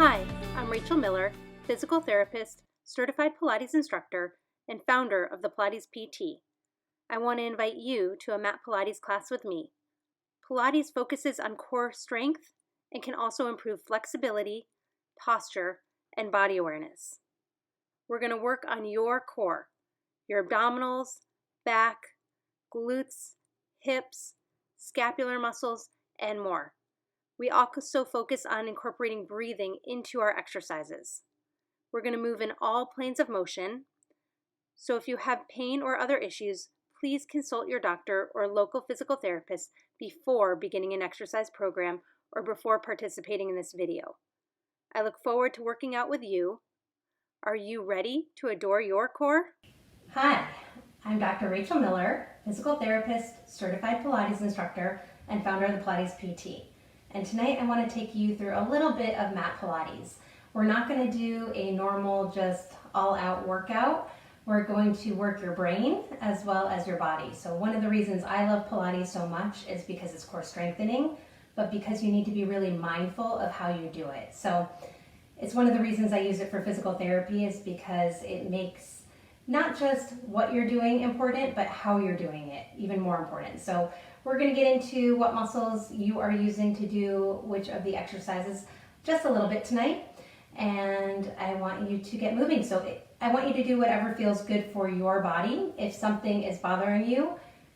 Hi, I'm Rachel Miller, physical therapist, certified Pilates instructor, and founder of the Pilates PT. I want to invite you to a mat Pilates class with me. Pilates focuses on core strength and can also improve flexibility, posture, and body awareness. We're going to work on your core, your abdominals, back, glutes, hips, scapular muscles, and more. We also focus on incorporating breathing into our exercises. We're going to move in all planes of motion. So if you have pain or other issues, please consult your doctor or local physical therapist before beginning an exercise program or before participating in this video. I look forward to working out with you. Are you ready to adore your core? Hi, I'm Dr. Rachel Miller, physical therapist, certified Pilates instructor, and founder of the Pilates PT. And tonight I want to take you through a little bit of mat Pilates. We're not going to do a normal, just all-out workout. We're going to work your brain as well as your body. So one of the reasons I love Pilates so much is because it's core strengthening, but because you need to be really mindful of how you do it. So it's one of the reasons I use it for physical therapy, is because it makes not just what you're doing important, but how you're doing it even more important. So we're going to get into what muscles you are using to do which of the exercises just a little bit tonight. And I want you to get moving. So I want you to do whatever feels good for your body. If something is bothering you,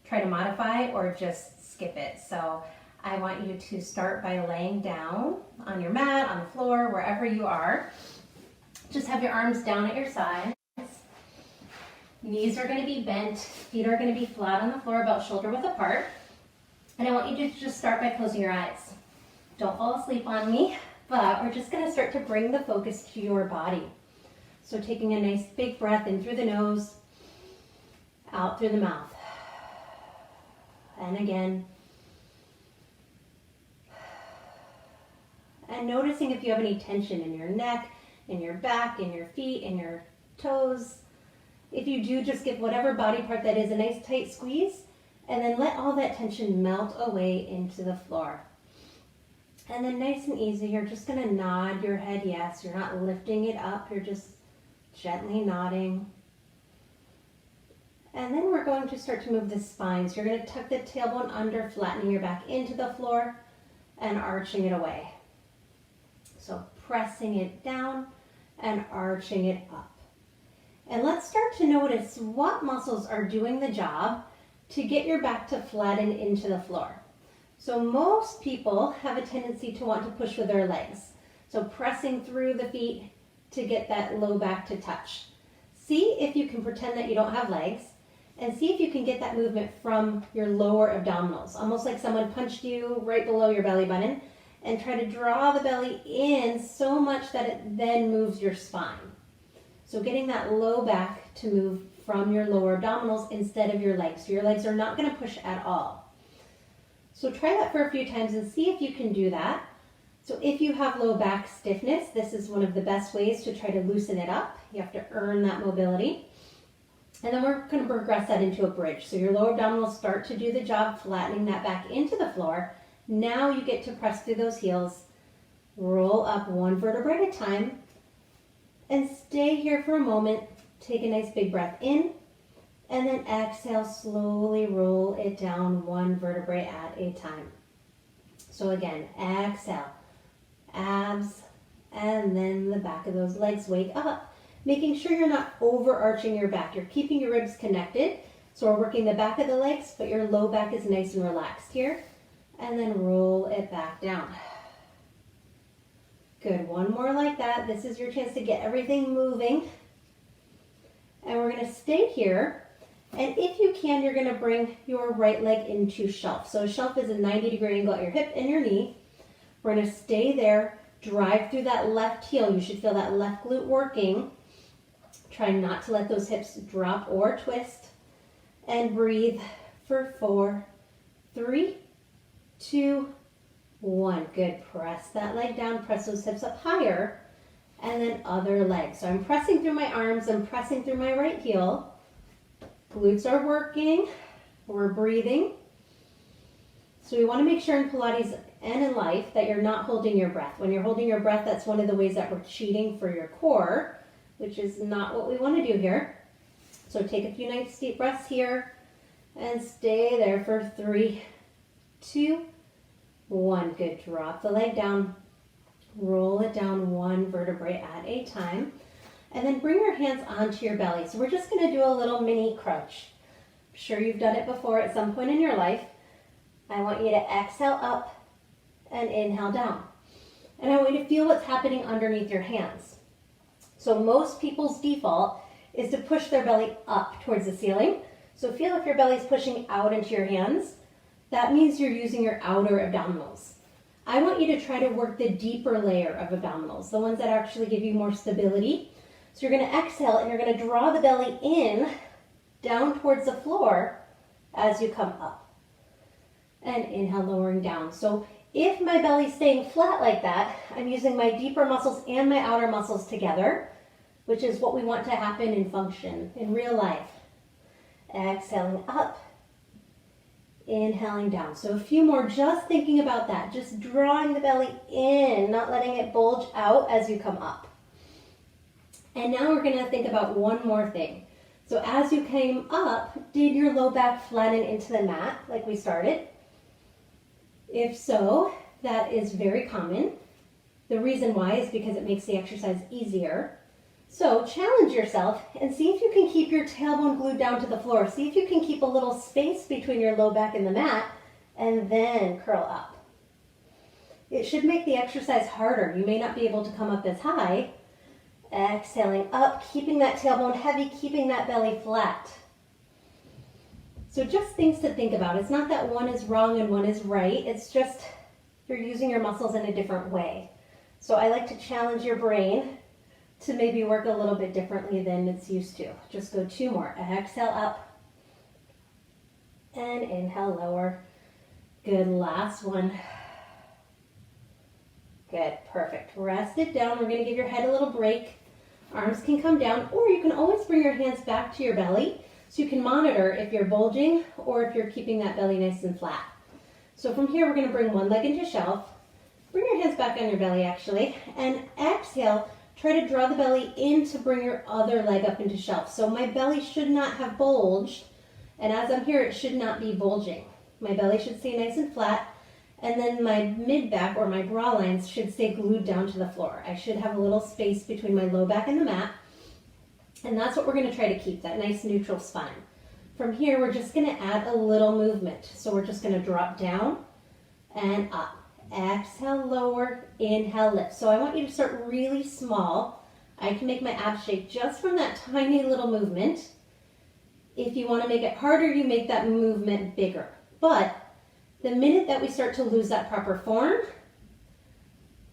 try to modify or just skip it. So I want you to start by laying down on your mat, on the floor, wherever you are. Just have your arms down at your sides. Knees are going to be bent. Feet are going to be flat on the floor, about shoulder width apart. And I want you to just start by closing your eyes. Don't fall asleep on me, but we're just going to start to bring the focus to your body. So taking a nice big breath in through the nose, out through the mouth. And again. And noticing if you have any tension in your neck, in your back, in your feet, in your toes. If you do, just give whatever body part that is a nice tight squeeze, and then let all that tension melt away into the floor. And then nice and easy, you're just going to nod your head yes. You're not lifting it up, you're just gently nodding. And then we're going to start to move the spine. So you're going to tuck the tailbone under, flattening your back into the floor and arching it away. So pressing it down and arching it up. And let's start to notice what muscles are doing the job to get your back to flatten into the floor. So most people have a tendency to want to push with their legs. So pressing through the feet to get that low back to touch. See if you can pretend that you don't have legs, and see if you can get that movement from your lower abdominals, almost like someone punched you right below your belly button, and try to draw the belly in so much that it then moves your spine. So getting that low back to move from your lower abdominals instead of your legs. So your legs are not going to push at all. So try that for a few times and see if you can do that. So if you have low back stiffness, this is one of the best ways to try to loosen it up. You have to earn that mobility. And then we're going to progress that into a bridge. So your lower abdominals start to do the job, flattening that back into the floor. Now you get to press through those heels, roll up one vertebrae at a time, and stay here for a moment. Take a nice big breath in, and then exhale, slowly roll it down one vertebrae at a time. So again, exhale, abs, and then the back of those legs wake up, making sure you're not overarching your back. You're keeping your ribs connected. So we're working the back of the legs, but your low back is nice and relaxed here. And then roll it back down. Good, one more like that. This is your chance to get everything moving. And we're going to stay here. And if you can, you're going to bring your right leg into shelf. So a shelf is a 90-degree angle at your hip and your knee. We're going to stay there, drive through that left heel. You should feel that left glute working. Try not to let those hips drop or twist. And breathe for 4, 3, 2, 1. Good. Press that leg down, press those hips up higher, and then other leg. So I'm pressing through my arms, I'm pressing through my right heel. Glutes are working, we're breathing. So we want to make sure in Pilates and in life that you're not holding your breath. When you're holding your breath, that's one of the ways that we're cheating for your core, which is not what we want to do here. So take a few nice deep breaths here and stay there for 3, 2, 1. Good. Drop the leg down. Roll it down one vertebrae at a time. And then bring your hands onto your belly. So we're just going to do a little mini crunch. I'm sure you've done it before at some point in your life. I want you to exhale up and inhale down. And I want you to feel what's happening underneath your hands. So most people's default is to push their belly up towards the ceiling. So feel if your belly is pushing out into your hands. That means you're using your outer abdominals. I want you to try to work the deeper layer of abdominals, the ones that actually give you more stability. So you're going to exhale and you're going to draw the belly in, down towards the floor as you come up. And inhale, lowering down. So if my belly's staying flat like that, I'm using my deeper muscles and my outer muscles together, which is what we want to happen in function, in real life. Exhaling up. Inhaling down. So a few more, just thinking about that, just drawing the belly in, not letting it bulge out as you come up. And now we're going to think about one more thing. So as you came up, did your low back flatten into the mat like we started? If so, that is very common. The reason why is because it makes the exercise easier. So challenge yourself and see if you can keep your tailbone glued down to the floor. See if you can keep a little space between your low back and the mat, and then curl up. It should make the exercise harder. You may not be able to come up as high. Exhaling up, keeping that tailbone heavy, keeping that belly flat. So just things to think about. It's not that one is wrong and one is right. It's just you're using your muscles in a different way. So I like to challenge your brain to maybe work a little bit differently than it's used to. Just go 2 more. Exhale up and inhale lower. Good, last one. Good, perfect. Rest it down. We're gonna give your head a little break. Arms can come down, or you can always bring your hands back to your belly so you can monitor if you're bulging or if you're keeping that belly nice and flat. So from here, we're gonna bring one leg into shelf. Bring your hands back on your belly actually, and exhale. Try to draw the belly in to bring your other leg up into shelf. So my belly should not have bulged, and as I'm here, it should not be bulging. My belly should stay nice and flat, and then my mid-back or my bra lines should stay glued down to the floor. I should have a little space between my low back and the mat, and that's what we're going to try to keep, that nice neutral spine. From here, we're just going to add a little movement. So we're just going to drop down and up. Exhale, lower, inhale, lift. So I want you to start really small. I can make my abs shake just from that tiny little movement. If you want to make it harder, you make that movement bigger. But the minute that we start to lose that proper form,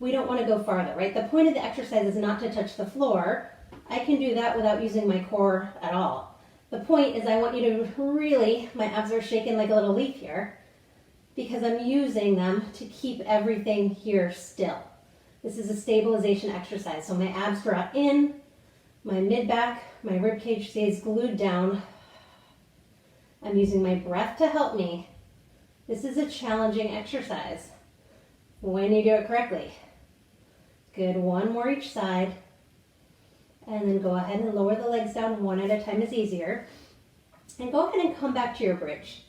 we don't want to go farther, right? The point of the exercise is not to touch the floor. I can do that without using my core at all. The point is I want you to really, my abs are shaking like a little leaf here, because I'm using them to keep everything here still. This is a stabilization exercise. So my abs draw in, my mid-back, my rib cage stays glued down. I'm using my breath to help me. This is a challenging exercise when you do it correctly. Good, 1 more each side. And then go ahead and lower the legs down, 1 at a time is easier. And go ahead and come back to your bridge.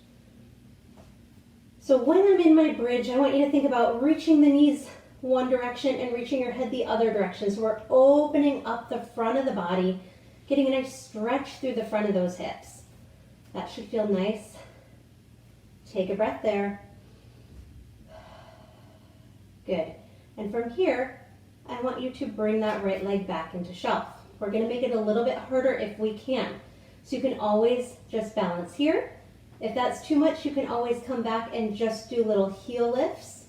So when I'm in my bridge, I want you to think about reaching the knees one direction and reaching your head the other direction. So we're opening up the front of the body, getting a nice stretch through the front of those hips. That should feel nice. Take a breath there. Good. And from here, I want you to bring that right leg back into shelf. We're going to make it a little bit harder if we can. So you can always just balance here. If that's too much, you can always come back and just do little heel lifts.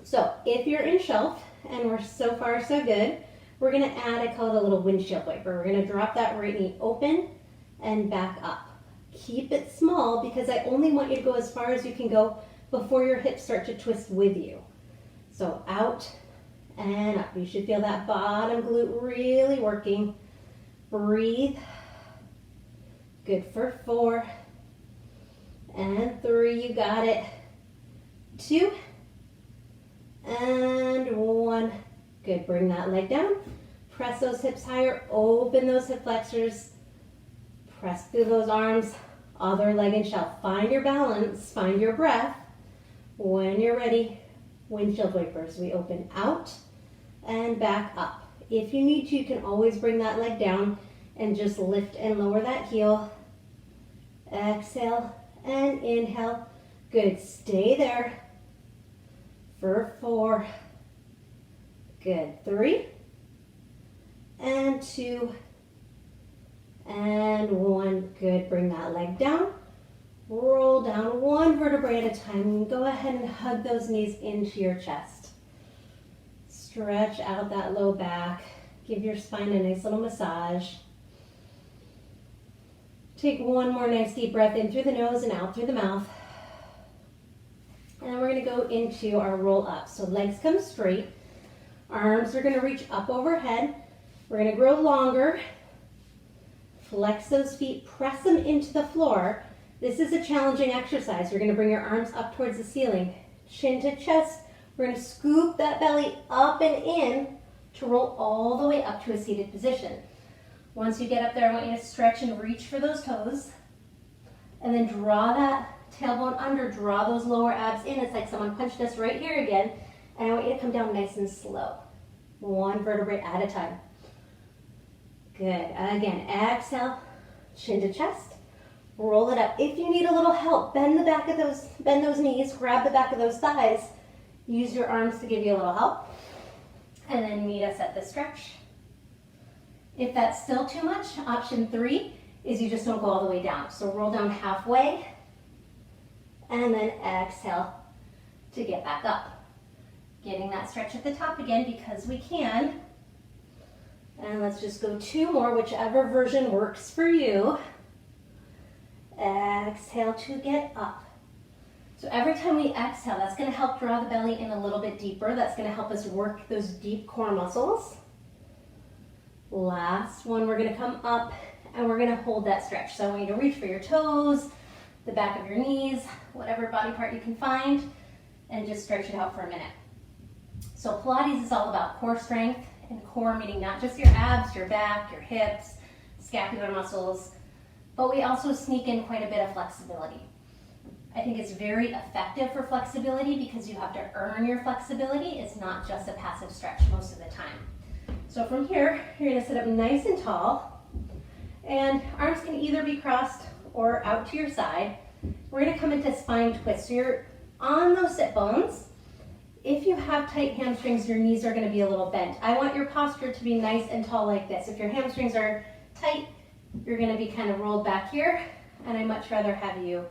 So if you're in shelf, and we're so far so good, we're going to add, I call it a little windshield wiper. We're going to drop that right knee open and back up. Keep it small because I only want you to go as far as you can go before your hips start to twist with you. So out and up. You should feel that bottom glute really working. Breathe. Good for 4. and 3, you got it. 2, and 1. Good, bring that leg down. Press those hips higher, open those hip flexors. Press through those arms, other leg and shell. Find your balance, find your breath. When you're ready, windshield wipers. We open out and back up. If you need to, you can always bring that leg down and just lift and lower that heel. Exhale and inhale. Good, stay there for 4. Good, 3, and 2, and 1. Good, bring that leg down. Roll down 1 vertebrae at a time. Go ahead and hug those knees into your chest. Stretch out that low back. Give your spine a nice little massage. Take one more nice deep breath in through the nose and out through the mouth. And then we're going to go into our roll up. So legs come straight. Arms are going to reach up overhead. We're going to grow longer. Flex those feet. Press them into the floor. This is a challenging exercise. You're going to bring your arms up towards the ceiling. Chin to chest. We're going to scoop that belly up and in to roll all the way up to a seated position. Once you get up there, I want you to stretch and reach for those toes. And then draw that tailbone under. Draw those lower abs in. It's like someone punched us right here again. And I want you to come down nice and slow. 1 vertebrae at a time. Good. Again, exhale, chin to chest. Roll it up. If you need a little help, bend those knees, grab the back of those thighs. Use your arms to give you a little help. And then meet us at the stretch. If that's still too much, option 3 is you just don't go all the way down. So roll down halfway, and then exhale to get back up. Getting that stretch at the top again because we can. And let's just go 2 more, whichever version works for you. Exhale to get up. So every time we exhale, that's going to help draw the belly in a little bit deeper. That's going to help us work those deep core muscles. Last one, we're going to come up and we're going to hold that stretch. So I want you to reach for your toes, the back of your knees, whatever body part you can find, and just stretch it out for a minute. So Pilates is all about core strength, and core meaning not just your abs, your back, your hips, scapular muscles, but we also sneak in quite a bit of flexibility. I think it's very effective for flexibility because you have to earn your flexibility. It's not just a passive stretch most of the time. So from here, you're going to sit up nice and tall, and arms can either be crossed or out to your side. We're going to come into spine twist. So you're on those sit bones. If you have tight hamstrings, your knees are going to be a little bent. I want your posture to be nice and tall like this. If your hamstrings are tight, you're going to be kind of rolled back here, and I'd much rather have you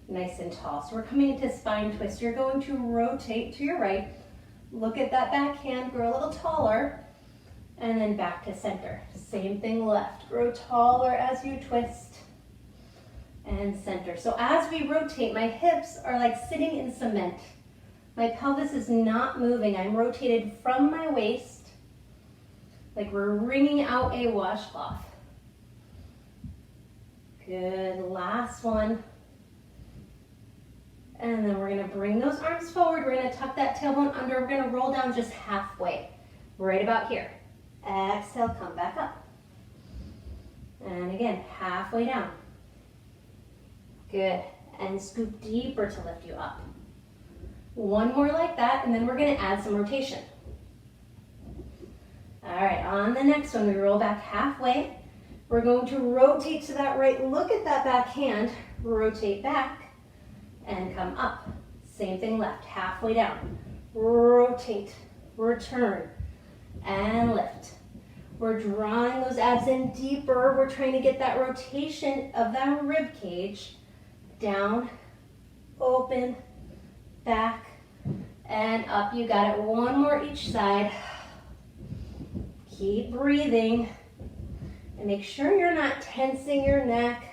nice and tall. So we're coming into spine twist. You're going to rotate to your right. Look at that back hand, grow a little taller, and then back to center. Same thing left. Grow taller as you twist, and center. So as we rotate, my hips are like sitting in cement. My pelvis is not moving. I'm rotated from my waist, like we're wringing out a washcloth. Good, last one. And then we're gonna bring those arms forward. We're gonna tuck that tailbone under. We're gonna roll down just halfway, right about here. Exhale, come back up. And again, halfway down. Good, and scoop deeper to lift you up. One more like that, and then we're gonna add some rotation. All right, on the next one, we roll back halfway. We're going to rotate to that right. Look at that back hand. Rotate back and come up. Same thing left, halfway down. Rotate, return, and lift. We're drawing those abs in deeper. We're trying to get that rotation of that rib cage down, open, back, and up. You got it. One more each side. Keep breathing. And make sure you're not tensing your neck,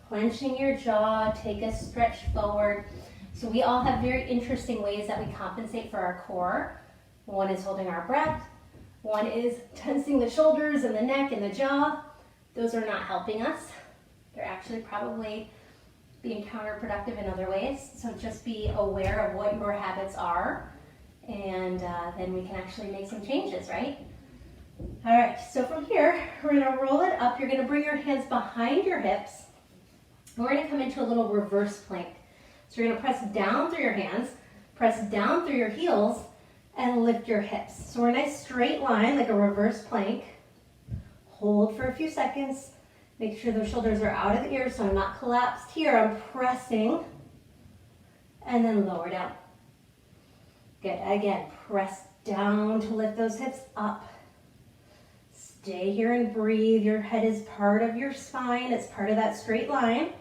clenching your jaw. Take a stretch forward. So we all have very interesting ways that we compensate for our core. One is holding our breath. One is tensing the shoulders and the neck and the jaw. Those are not helping us. They're actually probably being counterproductive in other ways. So just be aware of what your habits are, and then we can actually make some changes, right? All right, so from here, we're gonna roll it up. You're gonna bring your hands behind your hips. We're gonna come into a little reverse plank. So you're gonna press down through your hands, press down through your heels, and lift your hips. So we're in a nice straight line, like a reverse plank. Hold for a few seconds. Make sure those shoulders are out of the ears so I'm not collapsed here. I'm pressing, and then lower down. Good, again, press down to lift those hips up. Stay here and breathe. Your head is part of your spine. It's part of that straight line.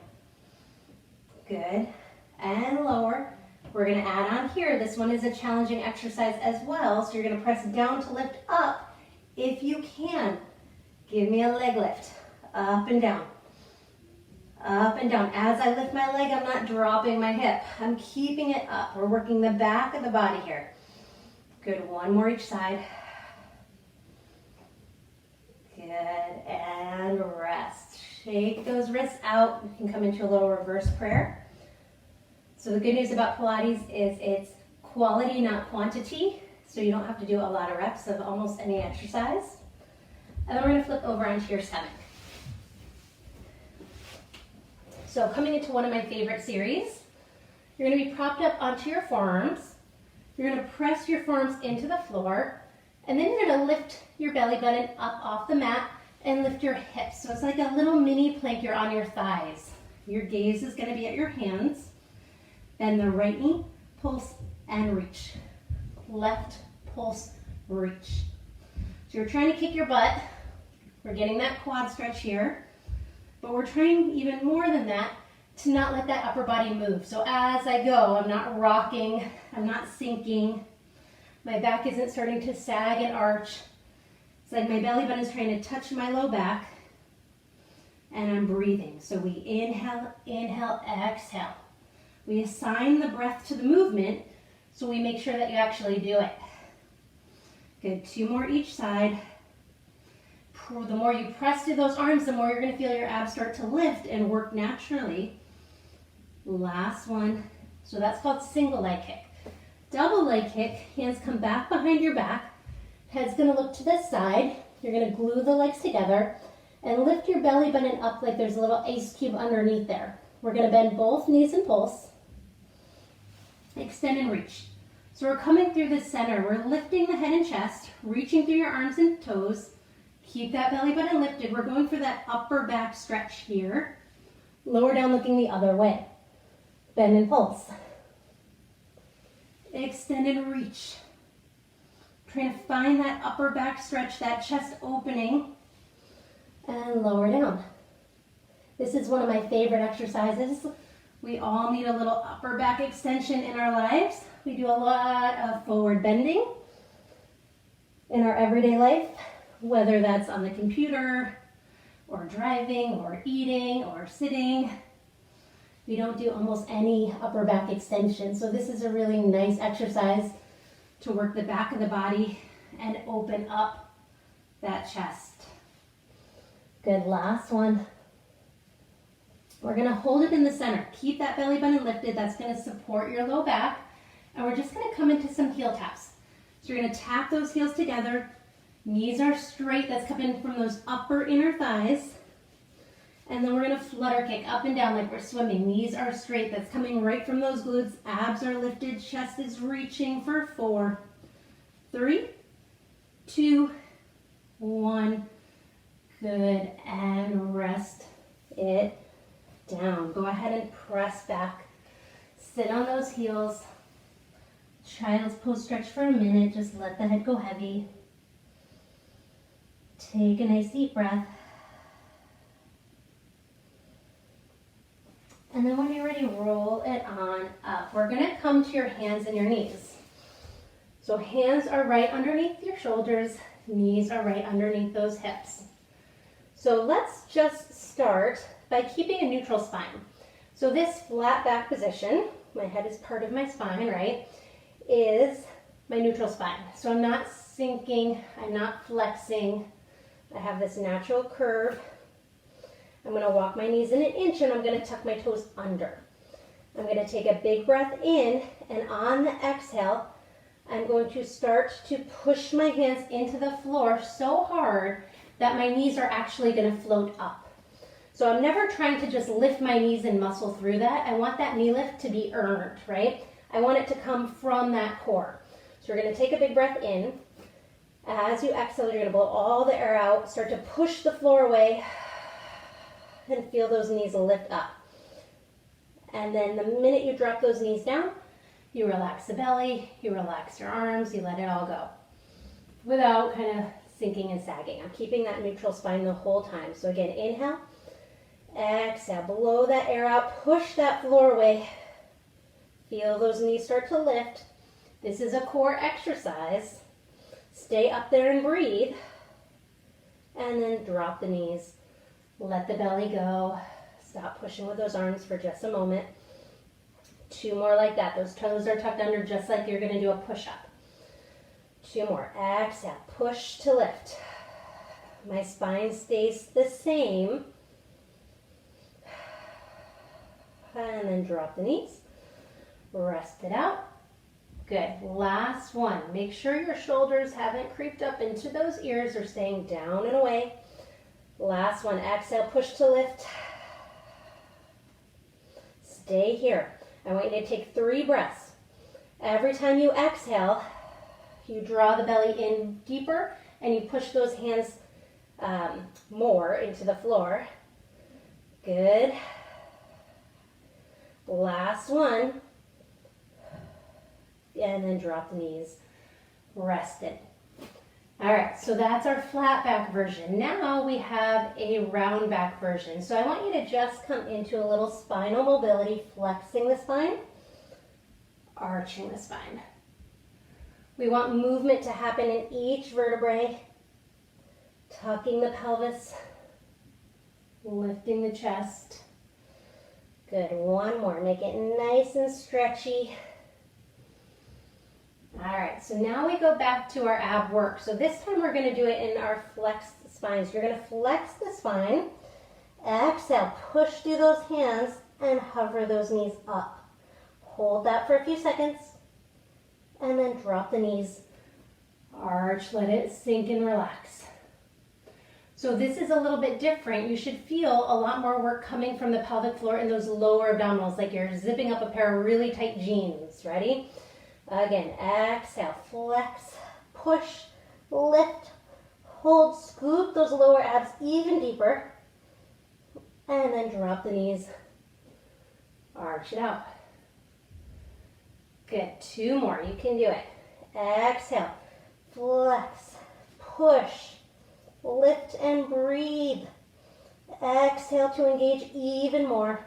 Good, and lower. We're gonna add on here. This one is a challenging exercise as well. So you're gonna press down to lift up if you can. Give me a leg lift. Up and down. Up and down. As I lift my leg, I'm not dropping my hip. I'm keeping it up. We're working the back of the body here. Good, one more each side. Good, and rest. Shake those wrists out. You can come into a little reverse prayer. So the good news about Pilates is it's quality, not quantity. So you don't have to do a lot of reps of almost any exercise. And then we're gonna flip over onto your stomach. So coming into one of my favorite series, you're gonna be propped up onto your forearms. You're gonna press your forearms into the floor, and then you're gonna lift your belly button up off the mat and lift your hips. So it's like a little mini plank. You're on your thighs. Your gaze is gonna be at your hands. Bend the right knee, pulse, and reach. Left, pulse, reach. So you're trying to kick your butt. We're getting that quad stretch here. But we're trying even more than that to not let that upper body move. So as I go, I'm not rocking, I'm not sinking. My back isn't starting to sag and arch. It's like my belly button is trying to touch my low back, and I'm breathing. So we inhale, inhale, exhale. We assign the breath to the movement, so we make sure that you actually do it. Good, 2 more each side. The more you press to those arms, the more you're going to feel your abs start to lift and work naturally. Last one. So that's called single leg kick. Double leg kick, hands come back behind your back. Head's going to look to this side. You're going to glue the legs together and lift your belly button up like there's a little ice cube underneath there. We're going to bend both knees and pulse. Extend and reach. So we're coming through the center. We're lifting the head and chest, reaching through your arms and toes. Keep that belly button lifted. We're going for that upper back stretch here. Lower down, looking the other way. Bend and pulse. Extend and reach. Trying to find that upper back stretch, that chest opening. And lower down. This is one of my favorite exercises. We all need a little upper back extension in our lives. We do a lot of forward bending in our everyday life, whether that's on the computer or driving or eating or sitting. We don't do almost any upper back extension. So this is a really nice exercise to work the back of the body and open up that chest. Good, last one. We're gonna hold it in the center. Keep that belly button lifted. That's gonna support your low back. And we're just gonna come into some heel taps. So you're gonna tap those heels together. Knees are straight. That's coming from those upper inner thighs. And then we're gonna flutter kick up and down like we're swimming. Knees are straight. That's coming right from those glutes. Abs are lifted. Chest is reaching for 4, 3, 2, 1. Good, and rest it down. Go ahead and press back. Sit on those heels. Child's pose stretch for a minute. Just let the head go heavy. Take a nice deep breath. And then when you're ready, roll it on up. We're gonna come to your hands and your knees. So hands are right underneath your shoulders. Knees are right underneath those hips. So let's just start by keeping a neutral spine. So this flat back position, my head is part of my spine, right, is my neutral spine. So I'm not sinking, I'm not flexing. I have this natural curve. I'm going to walk my knees in an inch and I'm going to tuck my toes under. I'm going to take a big breath in, and on the exhale, I'm going to start to push my hands into the floor so hard that my knees are actually going to float up. So I'm never trying to just lift my knees and muscle through that. I want that knee lift to be earned, right? I want it to come from that core. So we're going to take a big breath in. As you exhale, you're going to blow all the air out. Start to push the floor away and feel those knees lift up. And then the minute you drop those knees down, you relax the belly, you relax your arms, you let it all go without kind of sinking and sagging. I'm keeping that neutral spine the whole time. So again, inhale, exhale, blow that air out, push that floor away. Feel those knees start to lift. This is a core exercise. Stay up there and breathe. And then drop the knees. Let the belly go. Stop pushing with those arms for just a moment. 2 more like that. Those toes are tucked under just like you're going to do a push-up. 2 more. Exhale. Push to lift. My spine stays the same. And then drop the knees. Rest it out. Good. Last one. Make sure your shoulders haven't creeped up into those ears or staying down and away. Last one. Exhale. Push to lift. Stay here. I want you to take 3 breaths. Every time you exhale, you draw the belly in deeper and you push those hands more into the floor. Good. Last one. And then drop the knees. Rest it. All right, so that's our flat back version. Now we have a round back version. So I want you to just come into a little spinal mobility, flexing the spine, arching the spine. We want movement to happen in each vertebrae, tucking the pelvis, lifting the chest. Good, 1 more. Make it nice and stretchy. All right, so now we go back to our ab work. So this time we're going to do it in our flexed spines. You're going to flex the spine. Exhale, push through those hands and hover those knees up. Hold that for a few seconds and then drop the knees. Arch, let it sink and relax. So this is a little bit different. You should feel a lot more work coming from the pelvic floor in those lower abdominals, like you're zipping up a pair of really tight jeans. Ready? Again, exhale, flex, push, lift, hold, scoop those lower abs even deeper, and then drop the knees, arch it out. Good, 2 more, you can do it. Exhale, flex, push, lift and breathe. Exhale to engage even more,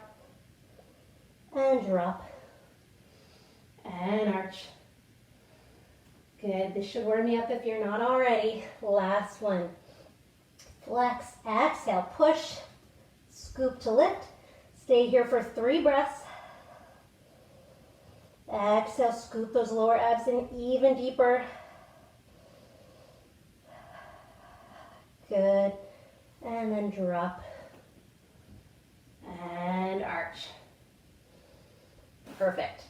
and drop, and arch. Good, this should warm you up if you're not already. Last one. Flex, exhale, push, scoop to lift. Stay here for 3 breaths. Exhale, scoop those lower abs in even deeper. Good, and then drop, and arch. Perfect.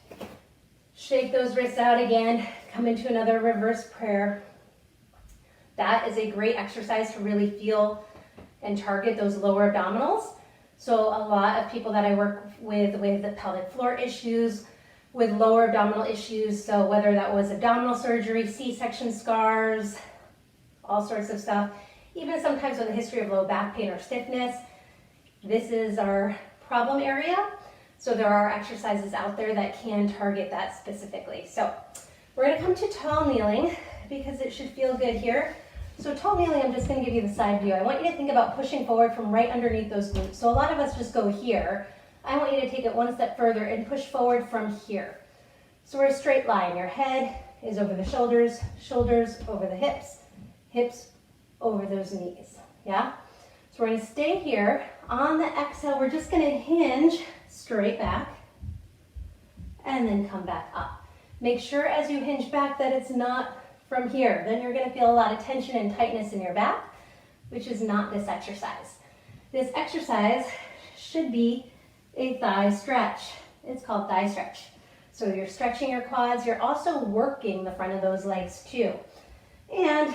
Shake those wrists out again. Come into another reverse prayer. That is a great exercise to really feel and target those lower abdominals. So a lot of people that I work with the pelvic floor issues, with lower abdominal issues, so whether that was abdominal surgery, C-section scars, all sorts of stuff, even sometimes with a history of low back pain or stiffness, this is our problem area. So there are exercises out there that can target that specifically. So we're going to come to tall kneeling because it should feel good here. So tall kneeling, I'm just going to give you the side view. I want you to think about pushing forward from right underneath those glutes. So a lot of us just go here. I want you to take it one step further and push forward from here. So we're a straight line. Your head is over the shoulders, shoulders over the hips, hips over those knees. Yeah? So we're going to stay here. On the exhale, we're just going to hinge straight back and then come back up. Make sure as you hinge back that it's not from here. Then you're going to feel a lot of tension and tightness in your back, which is not this exercise. This exercise should be a thigh stretch. It's called thigh stretch. So you're stretching your quads. You're also working the front of those legs too. And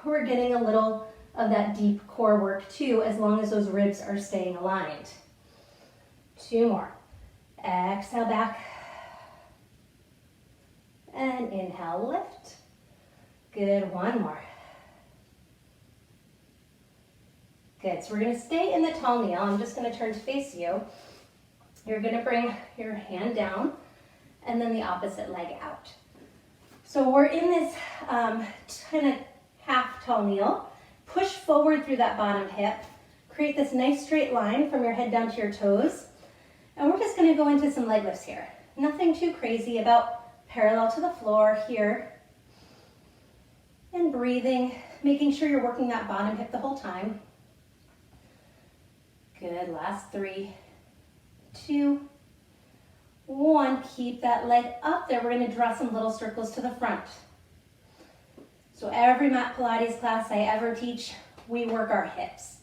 we're getting a little of that deep core work too, as long as those ribs are staying aligned. 2 more. Exhale back. And inhale, lift. Good, 1 more. Good, so we're gonna stay in the tall kneel. I'm just gonna turn to face you. You're gonna bring your hand down and then the opposite leg out. So we're in this kind of half tall kneel. Push forward through that bottom hip. Create this nice straight line from your head down to your toes. And we're just gonna go into some leg lifts here. Nothing too crazy, about parallel to the floor here. And breathing, making sure you're working that bottom hip the whole time. Good, last 3, 2, 1. Keep that leg up there. We're gonna draw some little circles to the front. So every mat Pilates class I ever teach, we work our hips.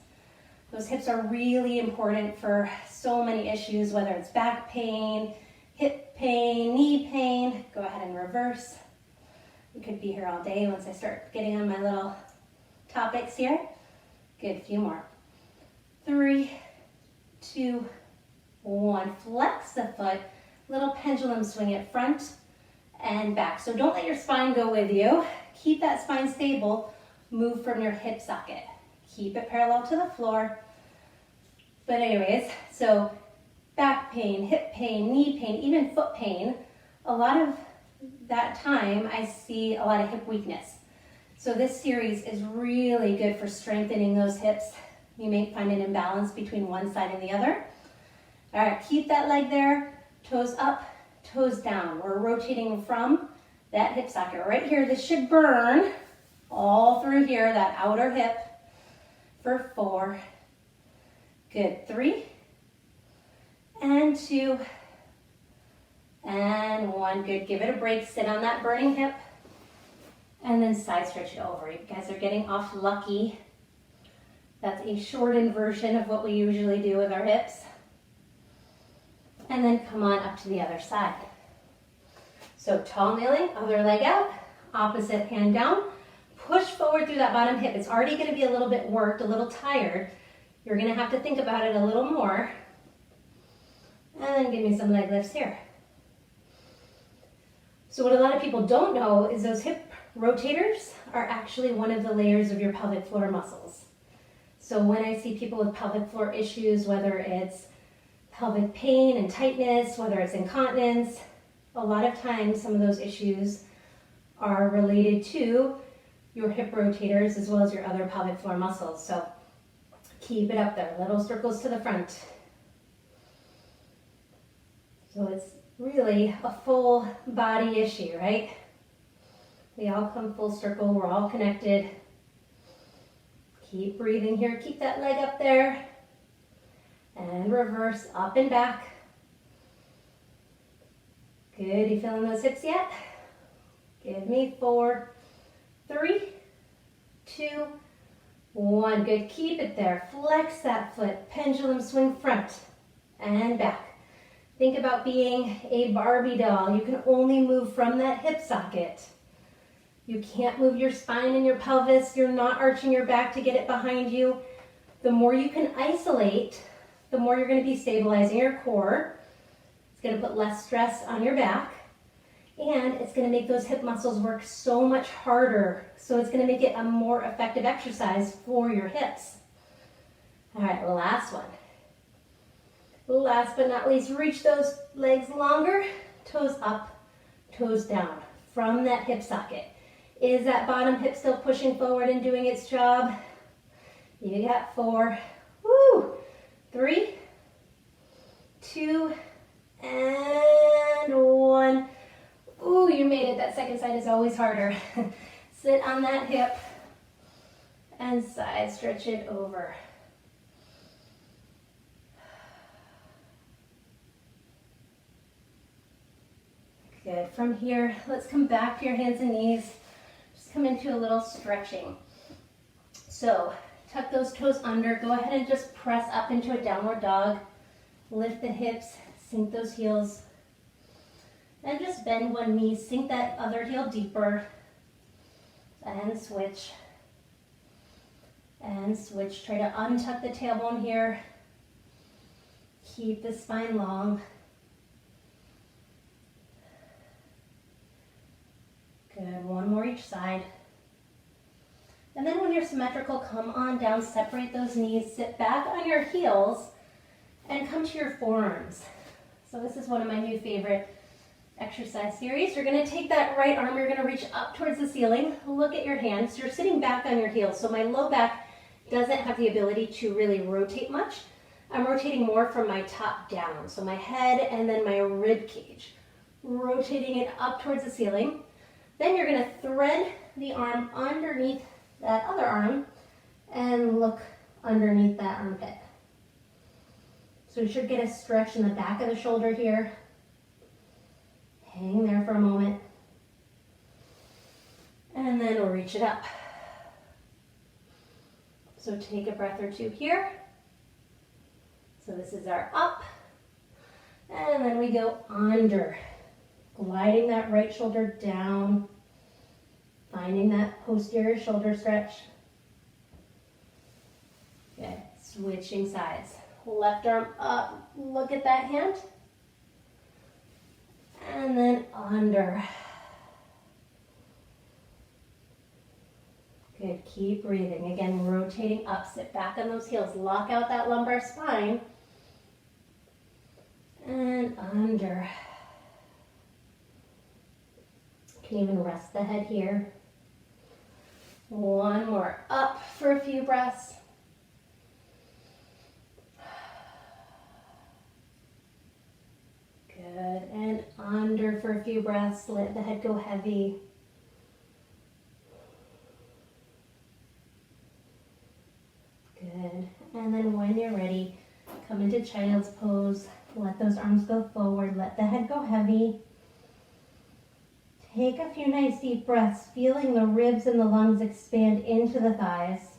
Those hips are really important for so many issues, whether it's back pain, hip pain, knee pain. Go ahead and reverse. We could be here all day once I start getting on my little topics here. Good, few more. 3, 2, 1. Flex the foot. Little pendulum swing it front and back. So don't let your spine go with you. Keep that spine stable. Move from your hip socket. Keep it parallel to the floor. But anyways, so back pain, hip pain, knee pain, even foot pain, a lot of that time I see a lot of hip weakness. So this series is really good for strengthening those hips. You may find an imbalance between one side and the other. All right, keep that leg there, toes up, toes down. We're rotating from that hip socket right here. This should burn all through here, that outer hip, for 4. Good, 3, and 2, and 1. Good, give it a break. Sit on that burning hip, and then side stretch it over. You guys are getting off lucky. That's a shortened version of what we usually do with our hips. And then come on up to the other side. So tall kneeling, other leg out, opposite hand down. Push forward through that bottom hip. It's already going to be a little bit worked, a little tired. You're going to have to think about it a little more. And then give me some leg lifts here. So what a lot of people don't know is those hip rotators are actually one of the layers of your pelvic floor muscles. So when I see people with pelvic floor issues, whether it's pelvic pain and tightness, whether it's incontinence, a lot of times some of those issues are related to your hip rotators as well as your other pelvic floor muscles. So keep it up there, little circles to the front. So it's really a full body issue, right? We all come full circle, we're all connected. Keep breathing here, keep that leg up there. And reverse, up and back. Good, you feeling those hips yet? Give me 4, 3, 2, 1. Good, keep it there. Flex that foot, pendulum swing front and back. Think about being a Barbie doll. You can only move from that hip socket. You can't move your spine and your pelvis. You're not arching your back to get it behind you. The more you can isolate, the more you're going to be stabilizing your core. It's going to put less stress on your back, and it's going to make those hip muscles work so much harder. So it's going to make it a more effective exercise for your hips. All right, last one. Last but not least, reach those legs longer, toes up, toes down from that hip socket. Is that bottom hip still pushing forward and doing its job? You got 4, 3, 2, and 1. Ooh, you made it. That second side is always harder. Sit on that hip and side stretch it over. Good. From here, let's come back to your hands and knees. Just come into a little stretching. So Tuck those toes under. Go ahead and just press up into a downward dog. Lift the hips, sink those heels. And just bend one knee, sink that other heel deeper. And switch. And switch. Try to untuck the tailbone here. Keep the spine long. Good, one more each side. And then when you're symmetrical, come on down, separate those knees, sit back on your heels, and come to your forearms. So this is one of my new favorite exercise series. You're gonna take that right arm, you're gonna reach up towards the ceiling, look at your hands. You're sitting back on your heels, so my low back doesn't have the ability to really rotate much. I'm rotating more from my top down, so my head and then my rib cage. Rotating it up towards the ceiling. Then you're gonna thread the arm underneath that other arm and look underneath that armpit. So you should get a stretch in the back of the shoulder here. Hang there for a moment. And then we'll reach it up. So take a breath or two here. So this is our up. And then we go under. Gliding that right shoulder down. Finding that posterior shoulder stretch. Good. Switching sides. Left arm up. Look at that hand. And then under. Good. Keep breathing. Again, rotating up. Sit back on those heels. Lock out that lumbar spine. And under. You can even rest the head here. One more. Up for a few breaths. Good. And under for a few breaths. Let the head go heavy. Good. And then when you're ready, come into child's pose. Let those arms go forward. Let the head go heavy. Take a few nice deep breaths, feeling the ribs and the lungs expand into the thighs.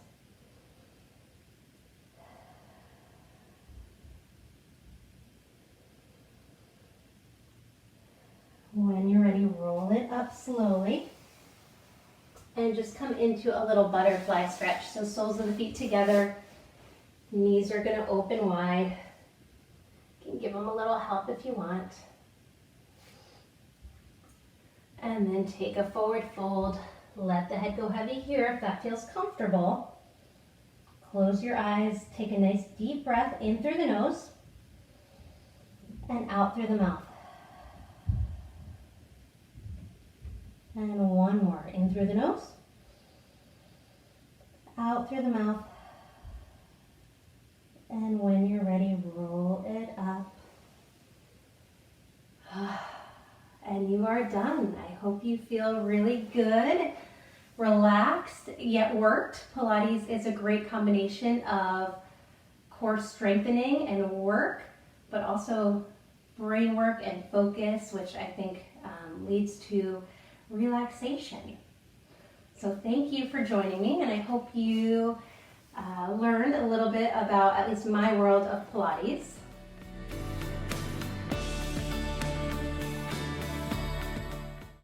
When you're ready, roll it up slowly. And just come into a little butterfly stretch. So soles of the feet together. Knees are going to open wide. You can give them a little help if you want. And then take a forward fold. Let the head go heavy here if that feels comfortable. Close your eyes. Take a nice deep breath in through the nose and out through the mouth. And one more. In through the nose, out through the mouth. And when you're ready, roll it up. And you are done. I hope you feel really good, relaxed, yet worked. Pilates is a great combination of core strengthening and work, but also brain work and focus, which I think leads to relaxation. So thank you for joining me, and I hope you learned a little bit about at least my world of Pilates.